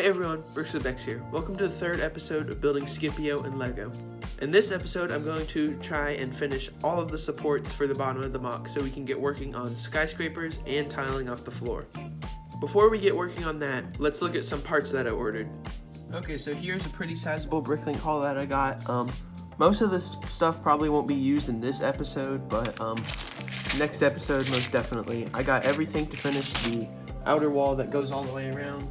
Hey everyone, Brooks here. Welcome to the third episode of building Scipio and Lego. In this episode, I'm going to try and finish all of the supports for the bottom of the MOC so we can get working on skyscrapers and tiling off the floor. Before we get working on that, let's look at some parts that I ordered. Okay, so here's a pretty sizable bricklink haul that I got. Most of this stuff probably won't be used in this episode, but next episode most definitely. I got everything to finish the outer wall that goes all the way around.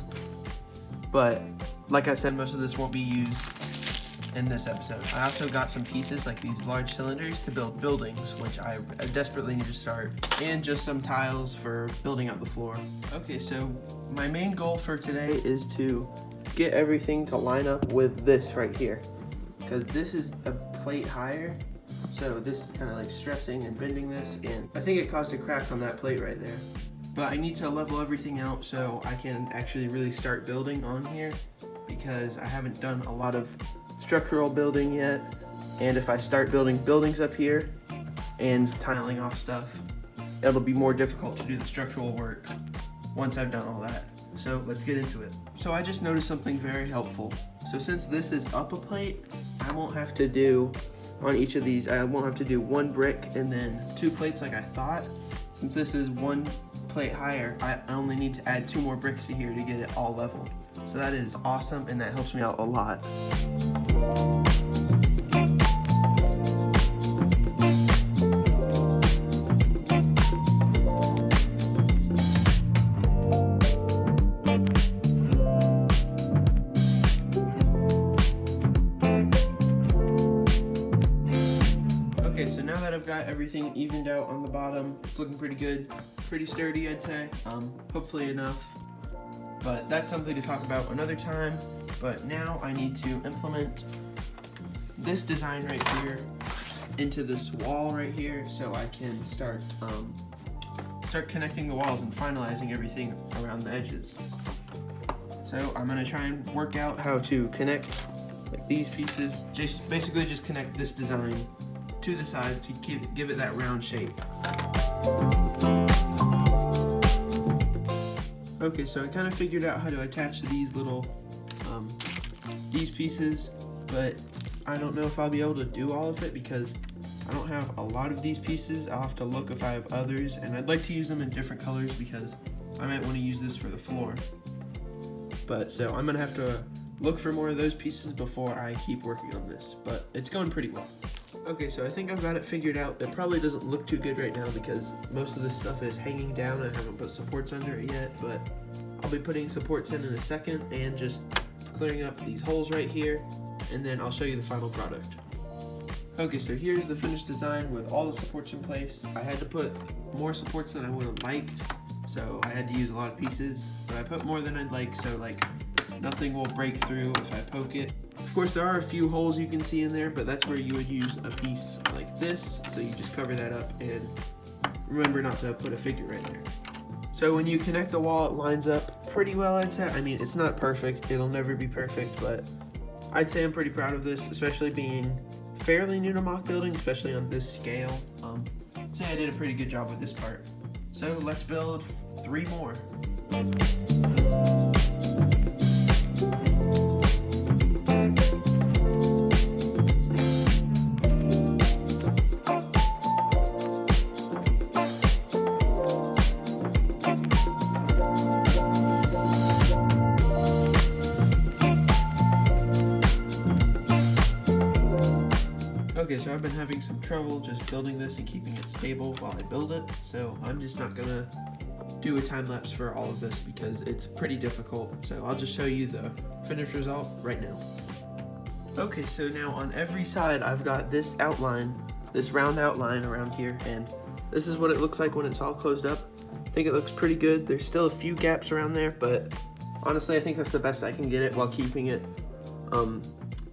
But like I said, most of this won't be used in this episode. I also got some pieces like these large cylinders to build buildings, which I desperately need to start, and just some tiles for building out the floor. Okay, so my main goal for today is to get everything to line up with this right here, because this is a plate higher, so this is kind of like stressing and bending this, and I think it caused a crack on that plate right there. But I need to level everything out so I can actually really start building on here, because I haven't done a lot of structural building yet, and if I start building buildings up here and tiling off stuff, it'll be more difficult to do the structural work once I've done all that. So let's get into it. So I just noticed something very helpful. So since this is up a plate, I won't have to do on each of these, I won't have to do one brick and then two plates like I thought. Since this is one plate higher, I only need to add 2 more bricks to here to get it all level. So that is awesome, and that helps me out a lot. Okay, so now that I've got everything evened out on the bottom, it's looking pretty good, pretty sturdy, I'd say. Hopefully enough, but that's something to talk about another time. But now I need to implement this design right here into this wall right here, so I can start connecting the walls and finalizing everything around the edges. So I'm gonna try and work out how to connect like these pieces. Basically just connect this design to the side to give it that round shape. Okay, so I kind of figured out how to attach these little these pieces, but I don't know if I'll be able to do all of it because I don't have a lot of these pieces. I'll have to look if I have others, and I'd like to use them in different colors because I might want to use this for the floor. But so I'm gonna have to look for more of those pieces before I keep working on this, but it's going pretty well. Okay, so I think I've got it figured out. It probably doesn't look too good right now because most of this stuff is hanging down. I haven't put supports under it yet, but I'll be putting supports in a second and just clearing up these holes right here, and then I'll show you the final product. Okay, so here's the finished design with all the supports in place. I had to put more supports than I would have liked, so I had to use a lot of pieces, but I put more than I'd like, so like nothing will break through if I poke it. Of course, there are a few holes you can see in there, but that's where you would use a piece like this, so you just cover that up and remember not to put a figure right there. So when you connect the wall, it lines up pretty well, I'd say. I mean, it's not perfect, it'll never be perfect, but I'd say I'm pretty proud of this, especially being fairly new to MOC building, especially on this scale. I'd say I did a pretty good job with this part. So let's build 3 more. Okay, so I've been having some trouble just building this and keeping it stable while I build it, so I'm just not gonna do a time lapse for all of this because it's pretty difficult, so I'll just show you the finished result right now. Okay, so now on every side I've got this outline, this round outline around here, and this is what it looks like when it's all closed up. I think it looks pretty good. There's still a few gaps around there, but honestly I think that's the best I can get it while keeping it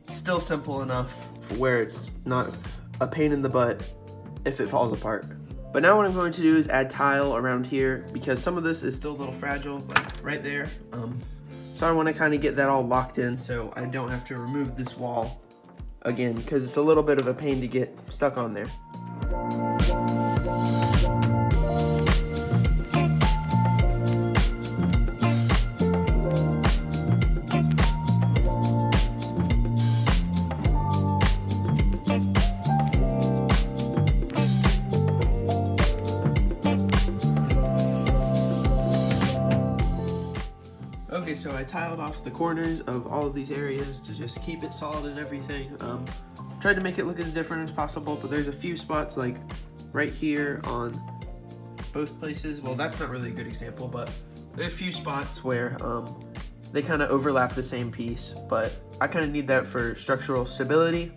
still simple enough for where it's not a pain in the butt if it falls apart. But now what I'm going to do is add tile around here because some of this is still a little fragile, like right there. So I want to kind of get that all locked in so I don't have to remove this wall again because it's a little bit of a pain to get stuck on there. Okay, so I tiled off the corners of all of these areas to just keep it solid and everything. Tried to make it look as different as possible, but there's a few spots like right here on both places. Well, that's not really a good example, but there's a few spots where they kind of overlap the same piece, but I kind of need that for structural stability,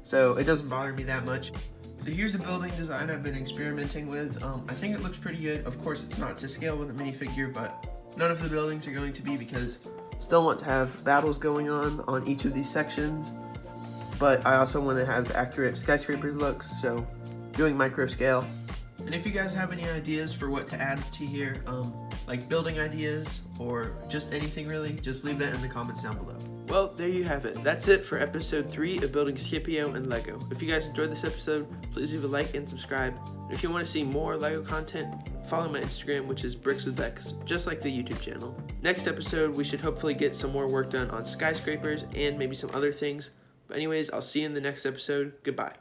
so it doesn't bother me that much. So here's a building design I've been experimenting with. I think it looks pretty good. Of course, it's not to scale with a minifigure, but none of the buildings are going to be, because I still want to have battles going on each of these sections, but I also want to have accurate skyscraper looks, so doing micro scale. And if you guys have any ideas for what to add to here, like building ideas or just anything really, just leave that in the comments down below. Well, there you have it. That's it for episode 3 of building Scipio and Lego. If you guys enjoyed this episode, please leave a like and subscribe. And if you want to see more Lego content, follow my Instagram, which is brickswithbex, just like the YouTube channel. Next episode, we should hopefully get some more work done on skyscrapers and maybe some other things. But anyways, I'll see you in the next episode. Goodbye.